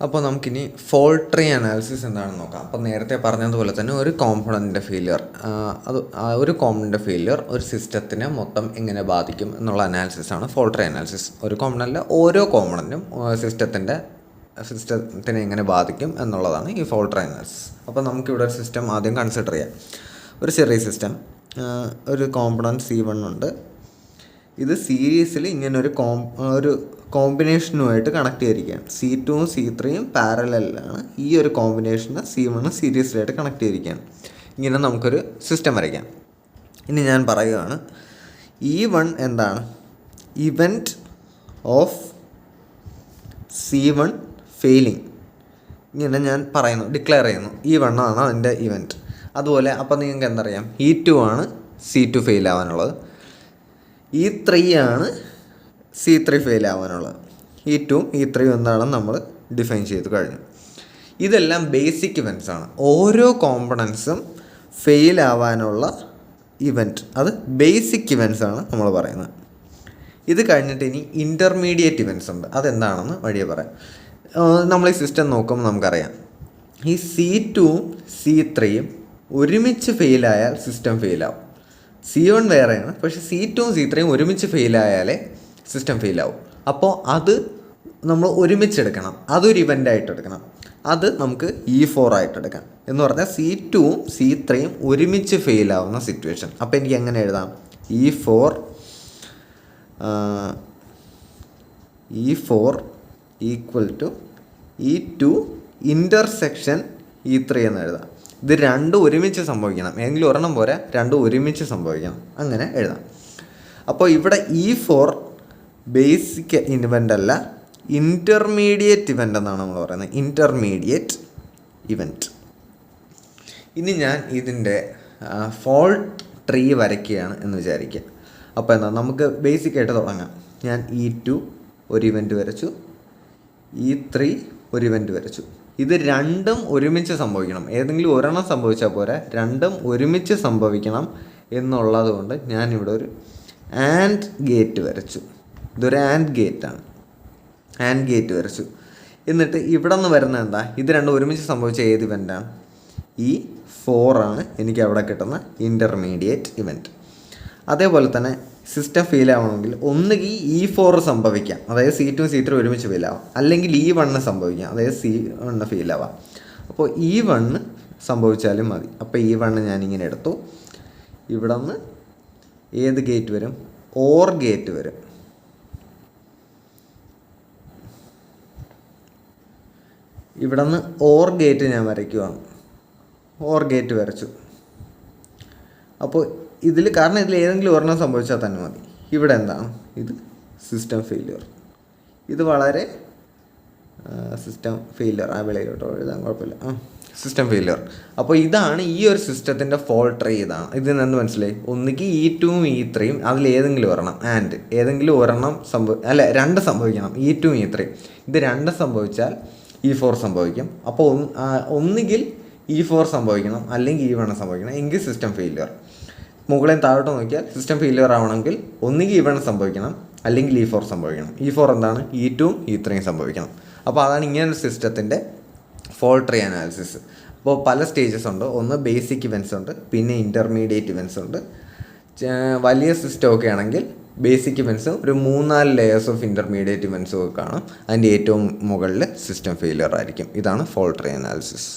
അപ്പോൾ നമുക്കിനി fault tree analysis എന്താണെന്ന് നോക്കാം. അപ്പോൾ നേരത്തെ പറഞ്ഞതുപോലെ തന്നെ ഒരു കോമ്പണൻറ്റിൻ്റെ ഫെയിലിയർ ഒരു സിസ്റ്റത്തിനെ മൊത്തം എങ്ങനെ ബാധിക്കും എന്നുള്ള അനാലിസിസാണ് ഫോൾട്ട് ട്രീ അനാലിസിസ്. ഒരു കോമ്പണൻറ്റിലെ ഓരോ കോമ്പണൻറ്റും സിസ്റ്റത്തിനെ എങ്ങനെ ബാധിക്കും എന്നുള്ളതാണ് ഈ ഫോൾട്ട് ട്രീ അനാലിസിസ്. അപ്പോൾ നമുക്കിവിടെ ഒരു സിസ്റ്റം ആദ്യം കൺസിഡർ ചെയ്യാം. ഒരു ചെറിയ സിസ്റ്റം, ഒരു കോമ്പണൻറ്റ് C1 ഉണ്ട്. ഇത് സീരീസിൽ ഇങ്ങനെ ഒരു കോമ്പിനേഷനുമായിട്ട് കണക്ട് ചെയ്തിരിക്കുകയാണ്. C2ഉം C3യും പാരലലാണ്. ഈ ഒരു കോമ്പിനേഷന് C1 സീരീസിലായിട്ട് കണക്ട് ചെയ്തിരിക്കുകയാണ്. ഇങ്ങനെ നമുക്കൊരു സിസ്റ്റം വരയ്ക്കാം. ഇനി ഞാൻ പറയുകയാണ്, E1 എന്താണ്? Event of C1 failing. ഇങ്ങനെ ഞാൻ ഡിക്ലെയർ ചെയ്യുന്നു. E1 ആണ് അതിൻ്റെ ഇവൻറ്റ്. അതുപോലെ അപ്പോൾ നിങ്ങൾക്ക് എന്തറിയാം, E2 ആണ് C2 ഫെയിൽ ആവാനുള്ളത്, E3 ആണ് C3 ഫെയിൽ ആവാനുള്ളത്. E2ഉം E3യും എന്താണെന്ന് നമ്മൾ ഡിഫൈൻ ചെയ്ത് കഴിഞ്ഞു. ഇതെല്ലാം ബേസിക് ഇവൻറ്റ്സ് ആണ്. ഓരോ കോമ്പണൻസും ഫെയിൽ ആവാനുള്ള ഇവൻറ്റ്, അത് ബേസിക് ഇവൻറ്റ്സ് ആണ് നമ്മൾ പറയുന്നത്. ഇത് കഴിഞ്ഞിട്ട് ഇനി ഇൻ്റർമീഡിയറ്റ് ഇവൻറ്റ്സ് ഉണ്ട്. അതെന്താണെന്ന് വഴിയെ പറയാം. നമ്മൾ ഈ സിസ്റ്റം നോക്കുമ്പോൾ നമുക്കറിയാം, ഈ C2ഉം C3യും ഒരുമിച്ച് ഫെയിലായാൽ സിസ്റ്റം ഫെയിലാവും. C1 വേറെയാണ്, പക്ഷേ C2ഉം C3യും ഒരുമിച്ച് ഫെയിലായാലേ സിസ്റ്റം ഫെയിലാവും. അപ്പോൾ അത് നമ്മൾ ഒരുമിച്ചെടുക്കണം. അതൊരു ഇവൻ്റായിട്ട് എടുക്കണം. അത് നമുക്ക് E4 ആയിട്ട് എടുക്കാം. എന്ന് പറഞ്ഞാൽ C2ഉം C3യും ഒരുമിച്ച് ഫെയിലാവുന്ന സിറ്റുവേഷൻ. അപ്പോൾ എനിക്ക് എങ്ങനെ എഴുതാം? E4 equal to E2 intersection E3 എന്ന് എഴുതാം. ഇത് രണ്ടും ഒരുമിച്ച് സംഭവിക്കണം. ഏതെങ്കിലും ഒരെണ്ണം പോരാ, രണ്ടും ഒരുമിച്ച് സംഭവിക്കണം. അങ്ങനെ എഴുതാം. അപ്പോൾ ഇവിടെ E4 ബേസിക് ഇവൻ്റ് അല്ല, ഇൻ്റർമീഡിയറ്റ് ഇവൻ്റ് എന്നാണ് നമ്മൾ പറയുന്നത്. Intermediate event. ഇനി ഞാൻ ഇതിൻ്റെ ഫോൾട്ട് ട്രീ വരയ്ക്കുകയാണ് എന്ന് വിചാരിക്കുക. അപ്പോൾ എന്താ, നമുക്ക് ബേസിക്കായിട്ട് തുടങ്ങാം. ഞാൻ E2 ഒരു ഇവൻ്റ് വരച്ചു, E3 ഒരു ഇവൻ്റ് വരച്ചു. ഇത് രണ്ടും ഒരുമിച്ച് സംഭവിക്കണം. ഏതെങ്കിലും ഒരെണ്ണം സംഭവിച്ചാൽ പോരാ, രണ്ടും ഒരുമിച്ച് സംഭവിക്കണം എന്നുള്ളത് കൊണ്ട് ഞാനിവിടെ ഒരു ആൻഡ് ഗേറ്റ് വരച്ചു. ഇതൊരു ആൻഡ് ഗേറ്റാണ്. ആൻഡ് ഗേറ്റ് വരച്ചു. എന്നിട്ട് ഇവിടെ നിന്ന് വരുന്നത് എന്താ? ഇത് രണ്ടും ഒരുമിച്ച് സംഭവിച്ച ഏത് ഇവൻ്റാണ്? E4 ആണ് എനിക്ക് അവിടെ കിട്ടുന്ന ഇൻ്റർമീഡിയറ്റ് ഇവൻറ്റ്. അതേപോലെ തന്നെ സിസ്റ്റം ഫെയിൽ ആവണമെങ്കിൽ ഒന്നുകിൽ E4 സംഭവിക്കാം, അതായത് C2ഉം C3 ഒരുമിച്ച് ഫെയിൽ ആവാം. അല്ലെങ്കിൽ E1 സംഭവിക്കാം, അതായത് C1 ഫെയിൽ ആവാം. അപ്പോൾ E1 സംഭവിച്ചാലും മതി. അപ്പോൾ E1 ഞാനിങ്ങനെ എടുത്തു. ഇവിടെ നിന്ന് ഏത് ഗേറ്റ് വരും? OR ഗേറ്റ് വരും. ഇവിടെ നിന്ന് OR ഗേറ്റ് ഞാൻ വരയ്ക്കുവാണ്. OR ഗേറ്റ് വരച്ചു. അപ്പോൾ കാരണം ഇതിൽ ഏതെങ്കിലും ഒരെണ്ണം സംഭവിച്ചാൽ തന്നെ മതി. ഇവിടെ എന്താണ്? ഇത് സിസ്റ്റം ഫെയിലിയർ. ഇത് വളരെ സിസ്റ്റം ഫെയിലിയർ. ആ വിളയിലോട്ടോ എഴുതാൻ കുഴപ്പമില്ല. System failure. അപ്പോൾ ഇതാണ് ഈ ഒരു സിസ്റ്റത്തിൻ്റെ ഫോൾട്ട് ട്രീ. ഇതിൽ നിന്ന് മനസ്സിലായി. ഒന്നുകിൽ E2ഉം E3യും അതിലേതെങ്കിലും ഒരെണ്ണം, ആൻഡ് ഏതെങ്കിലും ഒരെണ്ണം രണ്ട് സംഭവിക്കണം. E2ഉം E3യും ഇത് രണ്ട് സംഭവിച്ചാൽ E4 സംഭവിക്കും. അപ്പോൾ ഒന്നുകിൽ E4 സംഭവിക്കണം, അല്ലെങ്കിൽ E1 സംഭവിക്കണം, എങ്കിൽ സിസ്റ്റം ഫെയിലിയർ. മുകളിൽ താഴോട്ട് നോക്കിയാൽ സിസ്റ്റം ഫെയിലിയർ ആവണമെങ്കിൽ ഒന്നുകിൽ E1 സംഭവിക്കണം, അല്ലെങ്കിൽ E4 സംഭവിക്കണം. E4 എന്താണ്? E2ഉം E3യും സംഭവിക്കണം. അപ്പോൾ അതാണ് ഇങ്ങനൊരു സിസ്റ്റത്തിൻ്റെ ഫോൾട്ട് ട്രീ അനാലിസിസ്. അപ്പോൾ പല സ്റ്റേജസ് ഉണ്ട്. ഒന്ന് ബേസിക് ഇവൻറ്റ്സ് ഉണ്ട്, പിന്നെ ഇൻ്റർമീഡിയറ്റ് ഇവൻറ്റ്സ് ഉണ്ട്. വലിയ സിസ്റ്റം ഒക്കെ ആണെങ്കിൽ ബേസിക് ഇവൻറ്റ്സും ഒരു 3-4 ലെയേഴ്സ് ഓഫ് ഇൻ്റർമീഡിയറ്റ് ഇവൻറ്റ്സും ഒക്കെ കാണും. അതിൻ്റെ ഏറ്റവും മുകളിൽ സിസ്റ്റം ഫെയിലിയർ ആയിരിക്കും. ഇതാണ് ഫോൾട്ട് ട്രീ അനാലിസിസ്.